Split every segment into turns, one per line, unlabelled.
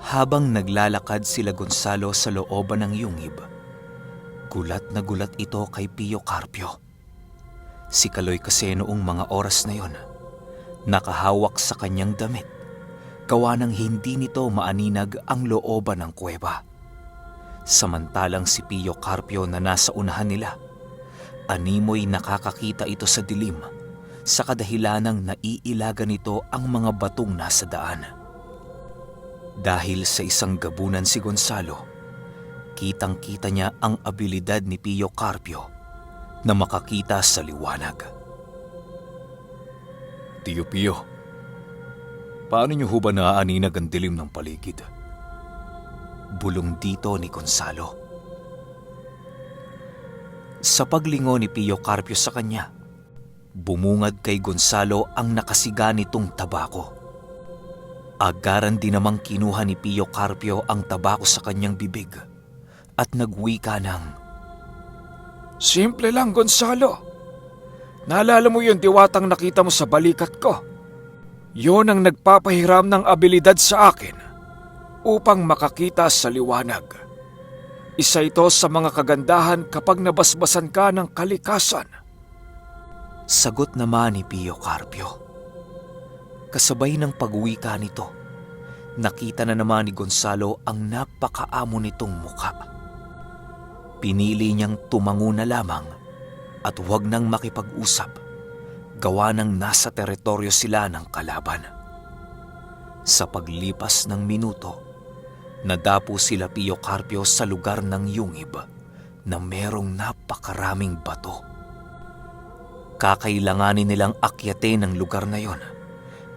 Habang naglalakad sila Gonzalo sa looban ng yungib, gulat na gulat ito kay Pio Carpio. Si Kaloy kasi noong mga oras na yon, nakahawak sa kanyang damit, gawa ng hindi nito maaninag ang looban ng kuweba. Samantalang si Pio Carpio na nasa unahan nila, animoy nakakakita ito sa dilim sa kadahilanang naiilaga nito ang mga batong nasa daan. Dahil sa isang gabunan si Gonzalo, kitang-kita niya ang abilidad ni Pio Carpio na makakita sa liwanag. Tio Pio, paano niyo ho ba naaaninag ang dilim ng paligid? Bulong dito ni Gonzalo. Sa paglingo ni Pio Carpio sa kanya, bumungad kay Gonzalo ang nakasiga nitong tabako. Agaran din namang kinuha ni Pio Carpio ang tabako sa kanyang bibig at nagwika ng,
Simple lang, Gonzalo. Naalala mo yung diwatang nakita mo sa balikat ko? Yon ang nagpapahiram ng abilidad sa akin upang makakita sa liwanag. Isa ito sa mga kagandahan kapag nabasbasan ka ng kalikasan.
Sagot naman ni Pio Carpio. Kasabay ng pagwika nito, nakita na naman ni Gonzalo ang napakaamo nitong mukha. Pinili niyang tumango na lamang at huwag nang makipag-usap, gawa ng nasa teritoryo sila ng kalaban. Sa paglipas ng minuto, nadapo sila Pio Carpio sa lugar ng yungib na merong napakaraming bato. Kakailanganin nilang akyatin ang lugar na yon,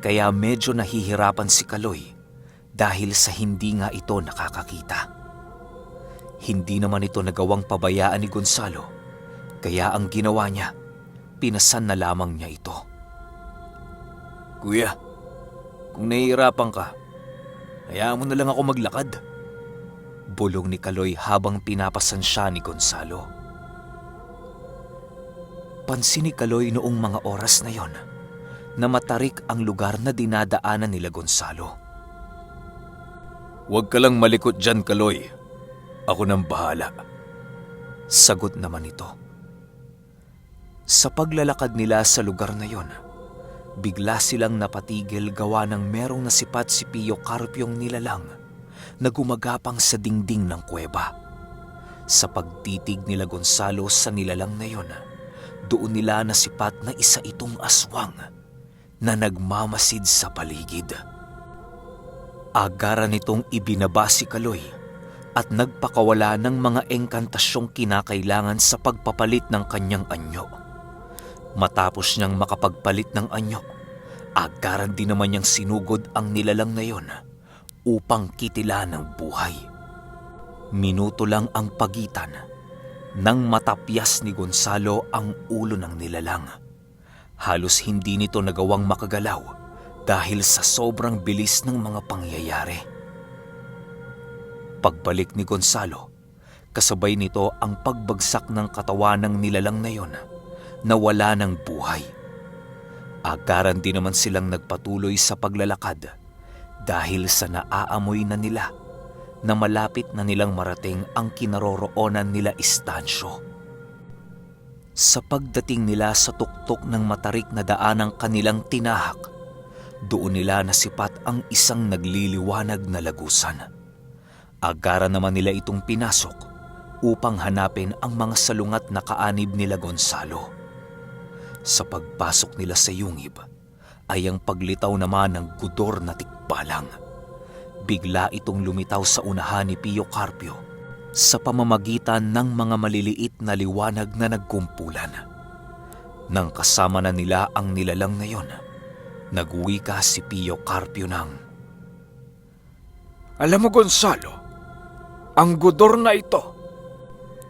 kaya medyo nahihirapan si Kaloy dahil sa hindi nga ito nakakakita. Hindi naman ito nagawang pabayaan ni Gonzalo, kaya ang ginawa niya, pinasan na lamang niya ito. Kuya, kung nahihirapan ka, hayaan mo na lang ako maglakad. Bulong ni Kaloy habang pinapasan siya ni Gonzalo. Pansin ni Kaloy noong mga oras na yon na matarik ang lugar na dinadaanan nila Gonzalo. Huwag ka lang malikot dyan, Kaloy. Ako nang bahala. Sagot naman ito. Sa paglalakad nila sa lugar na yon, bigla silang napatigil gawa ng merong nasipat si Pio Carpiong nilalang na gumagapang sa dingding ng kuweba. Sa pagtitig nila Gonzalo sa nilalang na yon, doon nila nasipat na isa itong aswang na nagmamasid sa paligid. Agaran nitong ibinaba si Kaloy at nagpakawala ng mga engkantasyong kinakailangan sa pagpapalit ng kanyang anyo. Matapos niyang makapagpalit ng anyo, agaran din naman niyang sinugod ang nilalang na yon upang kitilan ng buhay. Minuto lang ang pagitan nang matapyas ni Gonzalo ang ulo ng nilalang. Halos hindi nito nagawang makagalaw dahil sa sobrang bilis ng mga pangyayari. Pagbalik ni Gonzalo, kasabay nito ang pagbagsak ng katawan ng nilalang na yon na wala ng buhay. Agaran din naman silang nagpatuloy sa paglalakad dahil sa naaamoy na nila na malapit na nilang marating ang kinaroroonan nila Estacio. Sa pagdating nila sa tuktok ng matarik na daanang kanilang tinahak, doon nila nasipat ang isang nagliliwanag na lagusan. Agaran naman nila itong pinasok upang hanapin ang mga salungat na kaanib nila Gonzalo. Sa pagpasok nila sa yungib, ay ang paglitaw naman ng gudor na tikbalang. Bigla itong lumitaw sa unahan ni Pio Carpio sa pamamagitan ng mga maliliit na liwanag na nagkumpulan. Nang kasama na nila ang nilalang na yon, nagwika si Pio Carpio ng,
Alam mo, Gonzalo, ang gudor na ito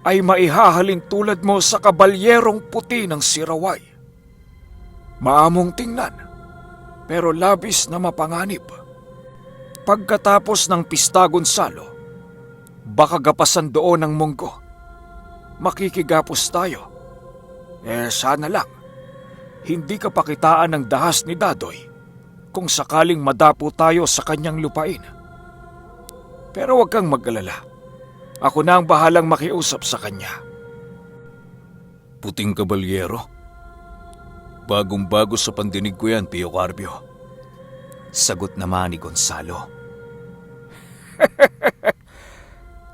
ay maihahalin tulad mo sa kabalyerong puti ng siraway. Maamong tingnan, pero labis na mapanganib. Pagkatapos ng pista, Gonzalo, baka gapasan doon ng munggo. Makikigapos tayo. Sana lang, hindi ka pakitaan ng dahas ni Dadoy kung sakaling madapo tayo sa kanyang lupain. Pero huwag kang mag-alala. Ako na ang bahalang makiusap sa kanya.
Puting kabalyero? Bagong-bago sa pandinig ko yan, Pio Carpio. Sagot naman ni Gonzalo.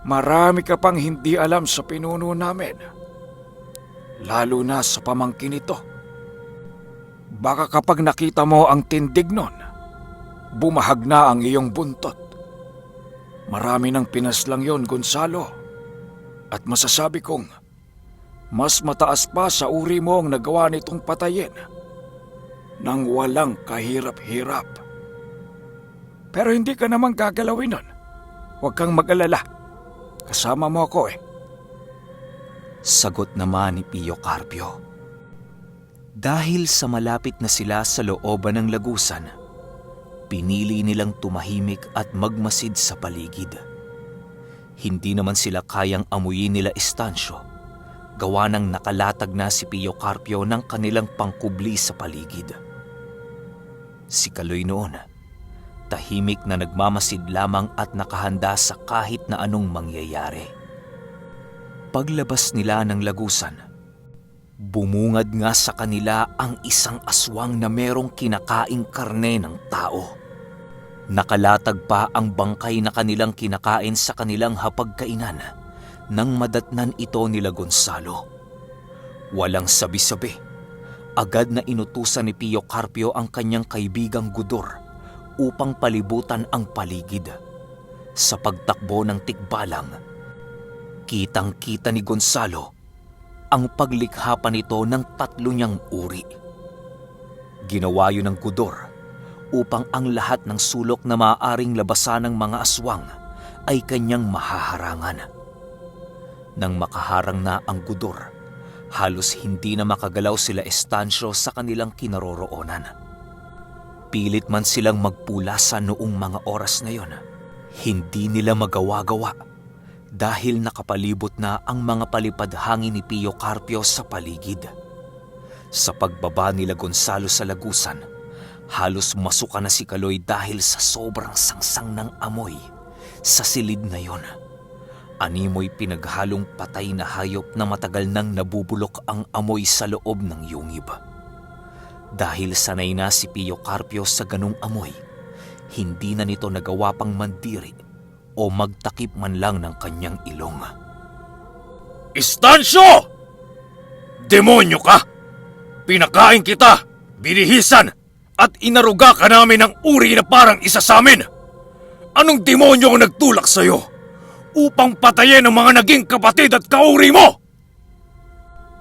Marami ka pang hindi alam sa pinuno namin. Lalo na sa pamangkin nito. Baka kapag nakita mo ang tindig nun, bumahag na ang iyong buntot. Marami ng pinaslang yon, Gonzalo. At masasabi kong, mas mataas pa sa uri mo ang nagawa nitong patayin nang walang kahirap-hirap. Pero hindi ka naman gagalawin nun. Huwag kang mag-alala. Kasama mo ako eh.
Sagot naman ni Pio Carpio. Dahil sa malapit na sila sa looban ng lagusan, pinili nilang tumahimik at magmasid sa paligid. Hindi naman sila kayang amuyin nila Estacio, gawa ng nakalatag na si Pio Carpio ng kanilang pangkubli sa paligid. Si Kaloy noon, tahimik na nagmamasid lamang at nakahanda sa kahit na anong mangyayari. Paglabas nila ng lagusan, bumungad nga sa kanila ang isang aswang na merong kinakaing karne ng tao. Nakalatag pa ang bangkay na kanilang kinakain sa kanilang hapagkainan nang madatnan ito nila Gonzalo. Walang sabi-sabi, agad na inutusan ni Pio Carpio ang kanyang kaibigang Gudor upang palibutan ang paligid. Sa pagtakbo ng tikbalang, kitang-kita ni Gonzalo ang paglikha pa nito ng 3 niyang uri. Ginawa yun ng Gudor upang ang lahat ng sulok na maaaring labasan ng mga aswang ay kanyang mahaharangan. Nang makaharang na ang Gudor, halos hindi na makagalaw sila Estacio sa kanilang kinaroroonan. Pilit man silang magpulasan noong mga oras na yon, hindi nila magawa-gawa dahil nakapalibot na ang mga palipad hangin ni Pio Carpio sa paligid. Sa pagbaba nila Gonzalo sa lagusan, halos masuka na si Kaloy dahil sa sobrang sangsang ng amoy sa silid na yon. Animoy pinaghalong patay na hayop na matagal nang nabubulok ang amoy sa loob ng yungib. Dahil sanay na si Pio Carpio sa ganung amoy, hindi na nito nagawa pang mandiri o magtakip man lang ng kanyang ilong.
Estacio! Demonyo ka! Pinakain kita, binihisan, at inaruga ka namin ng uri na parang isa sa amin. Anong demonyo ang nagtulak sa'yo upang patayin ang mga naging kapatid at kauri mo?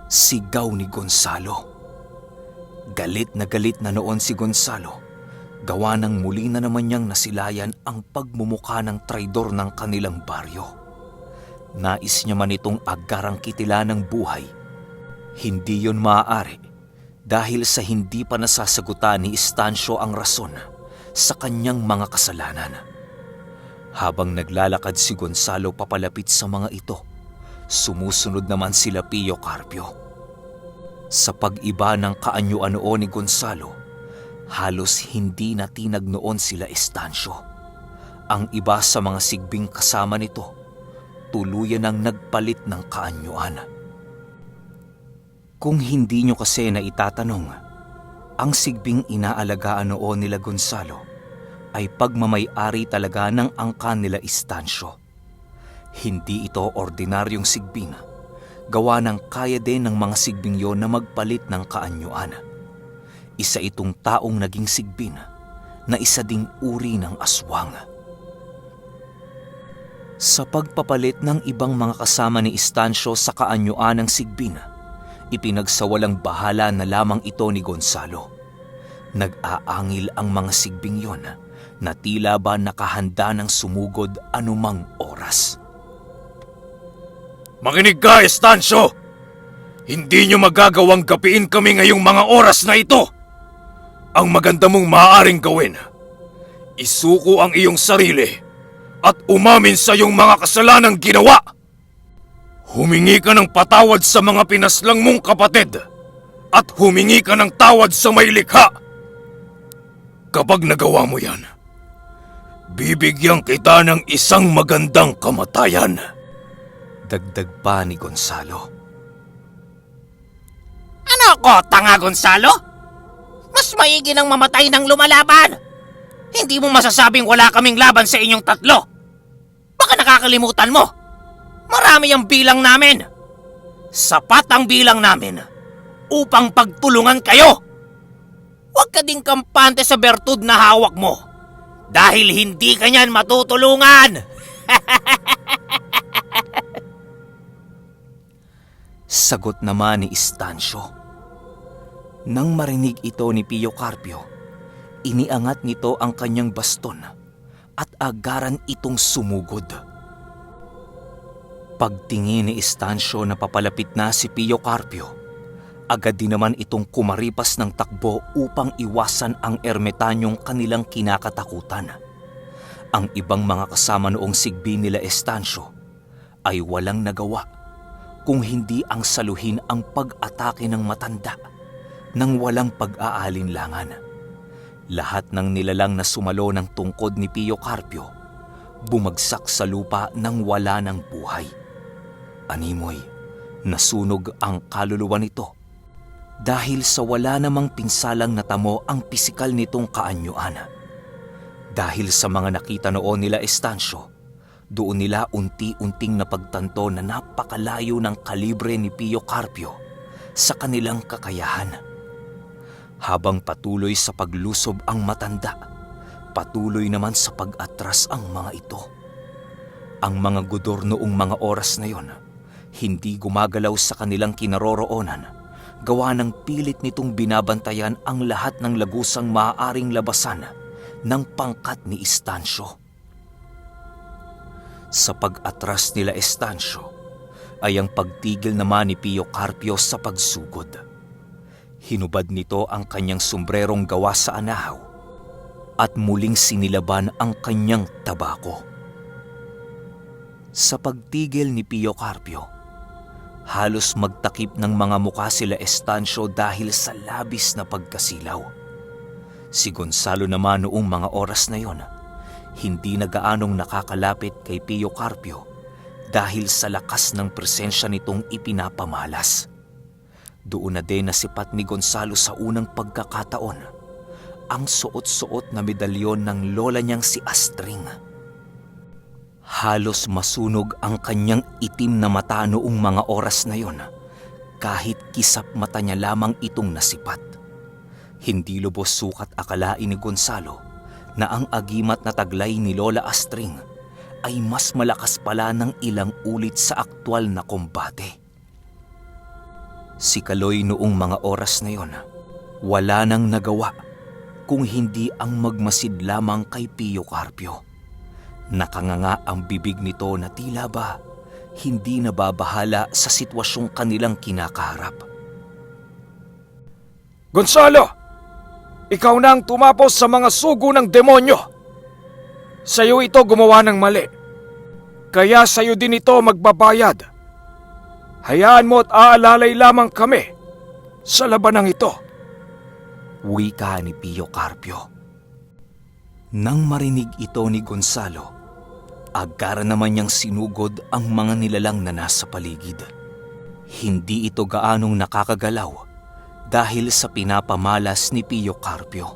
Sigaw ni Gonzalo. Galit na noon si Gonzalo, gawa ng muli na naman niyang nasilayan ang pagmumukha ng traidor ng kanilang baryo. Nais niya man itong agarang kitila ng buhay. Hindi yon maaari dahil sa hindi pa nasasagutan ni Estacio ang rason sa kanyang mga kasalanan. Habang naglalakad si Gonzalo papalapit sa mga ito, sumusunod naman sila Pio Carpio. Sa pag-iba ng kaanyuan noon ni Gonzalo, halos hindi na tinag noon sila Estacio. Ang iba sa mga sigbing kasama nito, tuluyan ang nagpalit ng kaanyuan. Kung hindi nyo kasi na itatanong, ang sigbing inaalagaan noon nila Gonzalo ay pagmamay-ari talaga ng angkan nila Estacio. Hindi ito ordinaryong sigbing, gawa ng kaya din ng mga sigbing yon na magpalit ng kaanyuan. Isa itong taong naging sigbin na isa ding uri ng aswang. Sa pagpapalit ng ibang mga kasama ni Estacio sa kaanyuan ng sigbin, ipinagsawalang bahala na lamang ito ni Gonzalo. Nag-aangil ang mga sigbing yon na tila ba nakahanda ng sumugod anumang oras.
Makinig ka, Estacio! Hindi nyo magagawang gapiin kami ngayong mga oras na ito. Ang maganda mong maaaring gawin, isuko ang iyong sarili at umamin sa iyong mga kasalanang ginawa. Humingi ka ng patawad sa mga pinaslang mong kapatid at humingi ka ng tawad sa may likha. Kapag nagawa mo yan, bibigyan kita ng isang magandang kamatayan.
Dagdag pa ni Gonzalo.
Ano ko, tanga Gonzalo? Mas maigi nang mamatay ng lumalaban. Hindi mo masasabing wala kaming laban sa inyong tatlo. Baka nakakalimutan mo. Marami ang bilang namin. Sapat ang bilang namin upang pagtulungan kayo. Huwag ka ding kampante sa bertud na hawak mo dahil hindi ka niyan matutulungan.
Sagot naman ni Estacio. Nang marinig ito ni Pio Carpio, iniangat nito ang kanyang baston at agaran itong sumugod. Pagtingin ni Estacio na papalapit na si Pio Carpio, agad din naman itong kumaripas ng takbo upang iwasan ang ermetanyong kanilang kinakatakutan. Ang ibang mga kasama noong sigbi nila Estacio ay walang nagawa kung hindi ang saluhin ang pag-atake ng matanda nang walang pag-aalinlangan. Lahat ng nilalang na sumalo ng tungkod ni Pio Carpio bumagsak sa lupa nang wala ng buhay. Animoy, nasunog ang kaluluwa nito dahil sa wala namang pinsalang natamo ang pisikal nitong kaanyuan. Dahil sa mga nakita noon nila Estacio, doon nila unti-unting napagtanto na napakalayo ng kalibre ni Pio Carpio sa kanilang kakayahan. Habang patuloy sa paglusob ang matanda, patuloy naman sa pag-atras ang mga ito. Ang mga gudor noong mga oras na yon, hindi gumagalaw sa kanilang kinaroroonan, gawa ng pilit nitong binabantayan ang lahat ng lagusang maaaring labasan ng pangkat ni Estacio. Sa pag-atras nila Estacio ay ang pagtigil naman ni Pio Carpio sa pagsugod. Hinubad nito ang kanyang sombrerong gawa sa anahaw at muling sinilaban ang kanyang tabako. Sa pagtigil ni Pio Carpio, halos magtakip ng mga mukha sila Estacio dahil sa labis na pagkasilaw. Si Gonzalo naman noong mga oras na yon, hindi na gaanong nakakalapit kay Pio Carpio dahil sa lakas ng presensya nitong ipinapamalas. Doon na din nasipat ni Gonzalo sa unang pagkakataon ang suot-suot na medalyon ng lola niyang si Astring. Halos masunog ang kanyang itim na mata noong mga oras na yon kahit kisap mata niya lamang itong nasipat. Hindi lubos sukat akalain ni Gonzalo na ang agimat na taglay ni Lola Astring ay mas malakas pala ng ilang ulit sa aktwal na kombate. Si Kaloy noong mga oras na yon, wala nang nagawa kung hindi ang magmasid lamang kay Pio Carpio. Nakanganga ang bibig nito na tila ba hindi nababahala sa sitwasyong kanilang kinakaharap.
Gonzalo! Ikaw na ang tumapos sa mga sugo ng demonyo. Sa'yo ito gumawa ng mali. Kaya sa'yo din ito magbabayad. Hayaan mo at aalalay lamang kami sa labanang ito.
Wika ni Pio Carpio. Nang marinig ito ni Gonzalo, agara naman niyang sinugod ang mga nilalang na nasa paligid. Hindi ito gaanong nakakagalaw dahil sa pinapamalas ni Pio Carpio.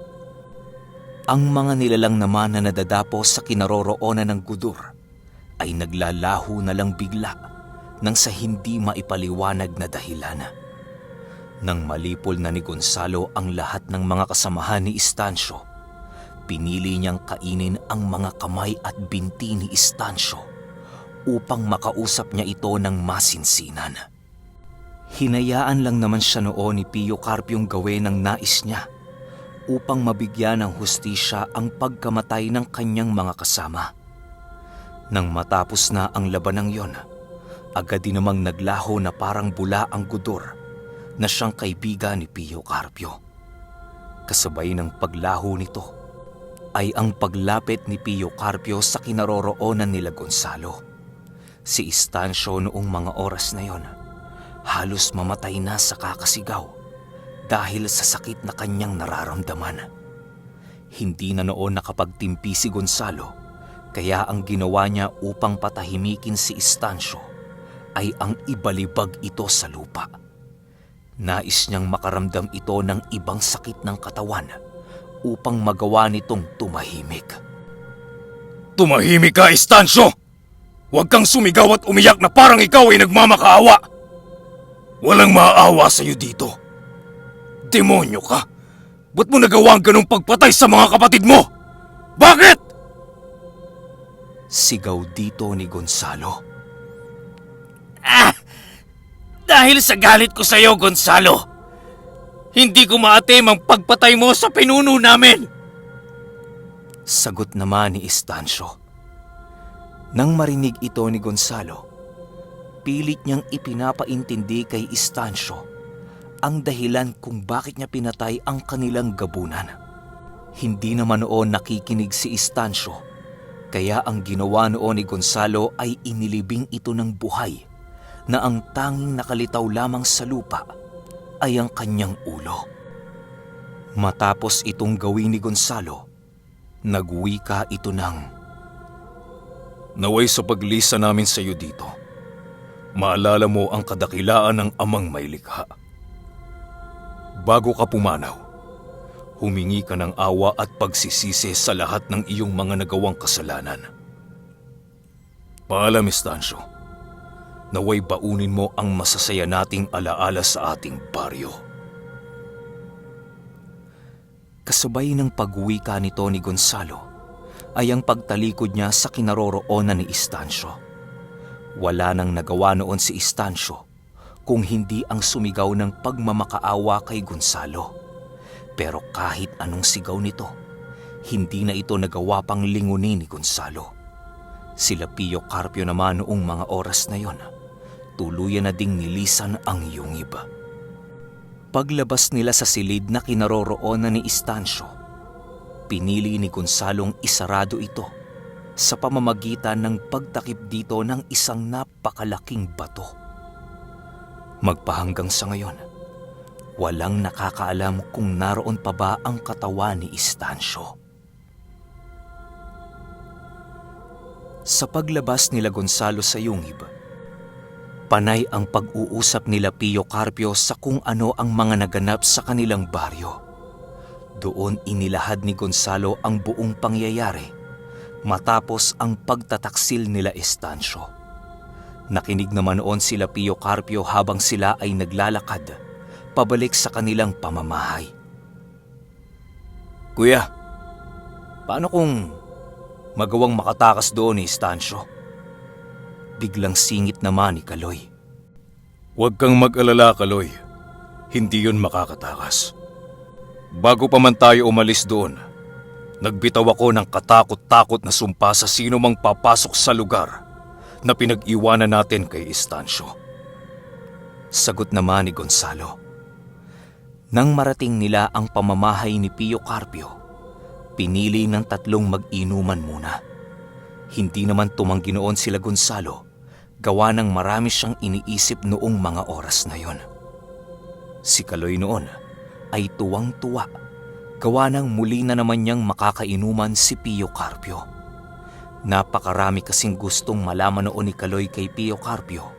Ang mga nilalang naman na nadadapo sa kinaroroonan ng gudur ay naglalaho na lang bigla nang sa hindi maipaliwanag na dahilan. Nang malipol na ni Gonzalo ang lahat ng mga kasamahan ni Estacio, pinili niyang kainin ang mga kamay at binti ni Estacio upang makausap niya ito ng masinsinan. Hinayaan lang naman siya noon ni Pio Carpiong gawin ang nais niya upang mabigyan ng hustisya ang pagkamatay ng kanyang mga kasama. Nang matapos na ang labanang yon, agad din namang naglaho na parang bula ang gudur na siyang kaibigan ni Pio Carpio. Kasabay ng paglaho nito ay ang paglapit ni Pio Carpio sa kinaroroonan nila Gonzalo. Si Estacio noong mga oras na yon, halos mamatay na sa kakasigaw dahil sa sakit na kanyang nararamdaman. Hindi na noon nakapagtimpi si Gonzalo, kaya ang ginawa niya upang patahimikin si Estancio ay ang ibalibag ito sa lupa. Nais niyang makaramdam ito ng ibang sakit ng katawan upang magawa nitong tumahimik.
Tumahimik ka, Estancio! Huwag kang sumigaw at umiyak na parang ikaw ay nagmamakaawa! Walang maaawa sa'yo dito. Demonyo ka! Ba't mo nagawa ang ganong pagpatay sa mga kapatid mo? Bakit?
Sigaw dito ni Gonzalo.
Dahil sa galit ko sa'yo, Gonzalo, hindi ko maatim ang pagpatay mo sa pinuno namin.
Sagot naman ni Estancio. Nang marinig ito ni Gonzalo, pilit niyang ipinapaintindi kay Estancio ang dahilan kung bakit niya pinatay ang kanilang gabunan. Hindi naman noon nakikinig si Estancio, kaya ang ginawa noon ni Gonzalo ay inilibing ito ng buhay na ang tanging nakalitaw lamang sa lupa ay ang kanyang ulo. Matapos itong gawin ni Gonzalo, nagwika ito ng,
Naway sa paglisa namin sa iyo dito, maalala mo ang kadakilaan ng amang may likha. Bago ka pumanaw, humingi ka ng awa at pagsisisi sa lahat ng iyong mga nagawang kasalanan. Paalam, Estancio. Naway baunin mo ang masasaya nating alaala sa ating baryo.
kasabay ng pagwika nito ni Gonzalo ay ang pagtalikod niya sa kinaroroonan ni Estancio. Wala nang nagawa noon si Estancio kung hindi ang sumigaw ng pagmamakaawa kay Gonzalo. Pero kahit anong sigaw nito, hindi na ito nagawa pang lingunin ni Gonzalo. Sila Pio Carpio naman noong mga oras na yon, tuluyan na ding nilisan ang yungib. Paglabas nila sa silid na kinaroroonan ni Estancio, pinili ni Gonzalong isarado ito sa pamamagitan ng pagtakip dito ng isang napakalaking bato. Magpahanggang sa ngayon, walang nakakaalam kung naroon pa ba ang katawan ni Estancio. Sa paglabas nila Gonzalo sa yungib, panay ang pag-uusap nila Pio Carpio sa kung ano ang mga naganap sa kanilang baryo. Doon inilahad ni Gonzalo ang buong pangyayari matapos ang pagtataksil nila Estancio. Nakinig naman noon sila Pio Carpio habang sila ay naglalakad pabalik sa kanilang pamamahay.
Kuya, paano kung magawang makatakas doon ni Estancio?
Biglang singit naman ni Kaloy.
Huwag kang mag-alala, Kaloy. Hindi yun makakatakas. Bago pa man tayo umalis doon, nagbitaw ako ng katakot-takot na sumpa sa sino mang papasok sa lugar na pinag-iwanan natin kay Estancio.
Sagot naman ni Gonzalo. Nang marating nila ang pamamahay ni Pio Carpio, pinili ng tatlong mag-inuman muna. Hindi naman tumanggi noon sila Gonzalo, gawa ng marami siyang iniisip noong mga oras na yon. Si Kaloy noon ay tuwang-tuwa, gawa ng muli na naman niyang makakainuman si Pio Carpio. Napakarami kasing gustong malaman noon ni Kaloy kay Pio Carpio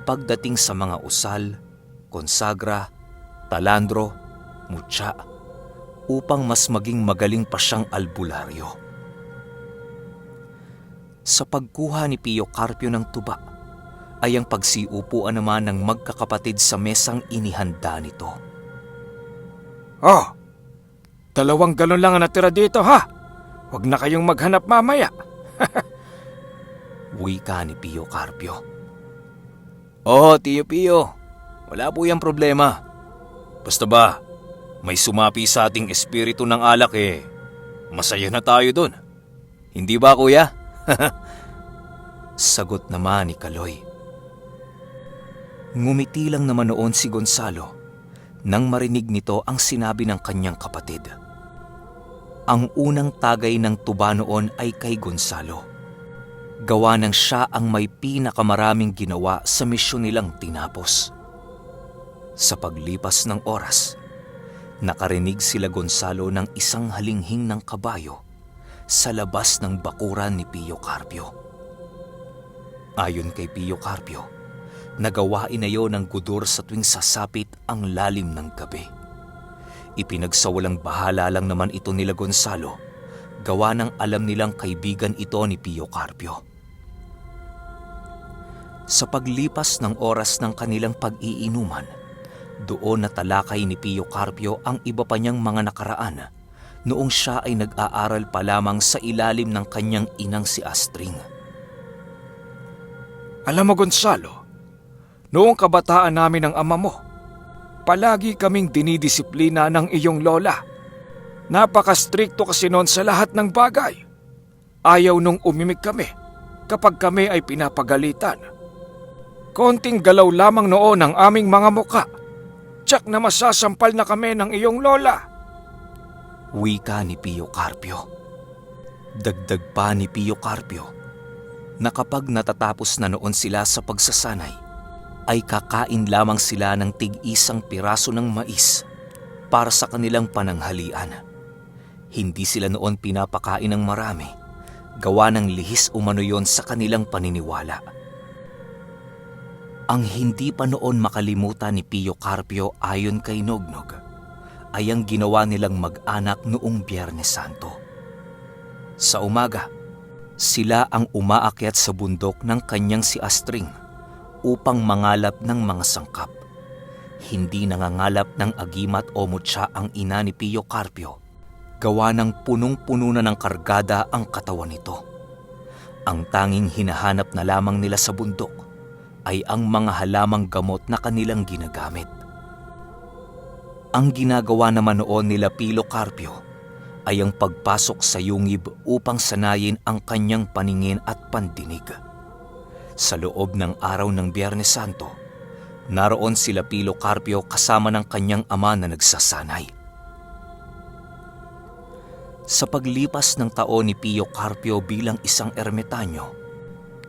pagdating sa mga usal, konsagra, talandro, mutya, upang mas maging magaling pa siyang albularyo. Sa pagkuha ni Pio Carpio ng tuba, ay ang pagsiupuan naman ng magkakapatid sa mesang inihanda nito.
Oh, 2 galon lang ang natira dito, ha? Huwag na kayong maghanap mamaya.
Wika ni Pio Carpio.
Oo, Tio Pio. Wala po yung problema. Basta ba, may sumapi sa ating espiritu ng alak masaya na tayo dun. Hindi ba, kuya?
Sagot naman ni Kaloy. Ngumiti lang naman noon si Gonzalo nang marinig nito ang sinabi ng kanyang kapatid. Ang unang tagay ng tuba noon ay kay Gonzalo. Gawa ng siya ang may pinakamaraming ginawa sa misyon nilang tinapos. Sa paglipas ng oras, Nakarinig sila Gonzalo ng isang halinghing ng kabayo sa labas ng bakuran ni Pio Carpio. Ayon kay Pio Carpio, nagawain na yon ng gudor sa tuwing sasapit ang lalim ng gabi. Ipinagsawalang bahala lang naman ito nila Gonzalo, gawa ng alam nilang kaibigan ito ni Pio Carpio. Sa paglipas ng oras ng kanilang pag-iinuman, doon natalakay ni Pio Carpio ang iba pa niyang mga nakaraan noong siya ay nag-aaral pa lamang sa ilalim ng kanyang inang si Astring.
Alam mo Gonzalo, noong kabataan namin ng ama mo, palagi kaming dinidisiplina ng iyong lola. Napaka-strikto kasi noon sa lahat ng bagay. Ayaw nung umimik kami kapag kami ay pinapagalitan. Konting galaw lamang noon ang aming mga muka. Tsak na masasampal na kami ng iyong lola.
Wika ni Pio Carpio. Dagdag pa ni Pio Carpio na kapag natatapos na noon sila sa pagsasanay, ay kakain lamang sila ng tig-isang piraso ng mais para sa kanilang pananghalian. Hindi sila noon pinapakain ng marami, gawa ng lihis umano yon sa kanilang paniniwala. Ang hindi pa noon makalimutan ni Pio Carpio ayon kay Nognog ay ang ginawa nilang mag-anak noong Biyernes Santo. Sa umaga, sila ang umaakyat sa bundok ng kanyang si Astring upang mangalap ng mga sangkap. Hindi nangangalap ng agimat o mutya ang ina ni Pio Carpio, gawa ng punong-puno na ng kargada ang katawan nito. Ang tanging hinahanap na lamang nila sa bundok ay ang mga halamang gamot na kanilang ginagamit. Ang ginagawa naman noon nila Pio Carpio ay ang pagpasok sa yungib upang sanayin ang kanyang paningin at pandinig. Sa loob ng araw ng Biyernes Santo, naroon sila Pio Carpio kasama ng kanyang ama na nagsasanay. Sa paglipas ng taon ni Pio Carpio bilang isang ermitanyo,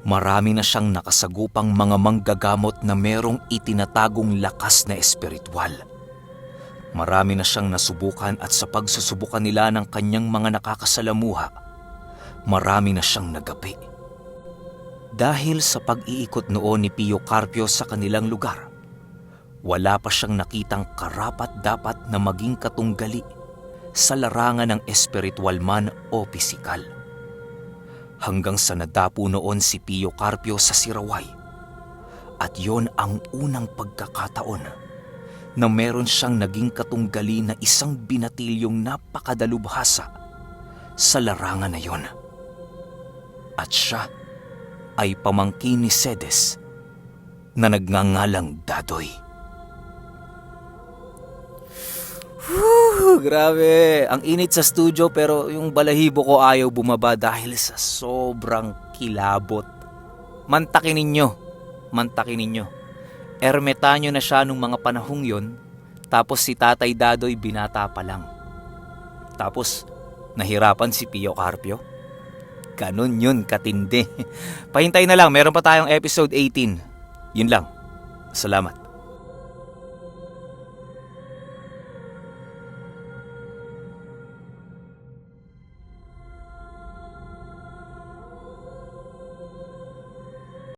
marami na siyang nakasagupang mga manggagamot na merong itinatagong lakas na espiritual. Marami na siyang nasubukan at sa pagsusubukan nila ng kanyang mga nakakasalamuha, marami na siyang nagapi. Dahil sa pag-iikot noon ni Pio Carpio sa kanilang lugar, wala pa siyang nakitang karapat-dapat na maging katunggali sa larangan ng espiritual man o pisikal. Hanggang sa nadapo noon si Pio Carpio sa Siraway. At yon ang unang pagkakataon na meron siyang naging katunggali na isang binatilyong napakadalubhasa sa larangan na yon. At siya ay pamangkin ni Cedes na nagngangalang Dadoy. Grabe, ang init sa studio pero yung balahibo ko ayaw bumaba dahil sa sobrang kilabot. Mantakin ninyo. Ermitanyo na siya nung mga panahong yon, tapos si Tatay Dadoy binata pa lang. Tapos nahirapan si Pio Carpio. Ganun yun katindi. Pahintay na lang, meron pa tayong episode 18. Yun lang. Salamat.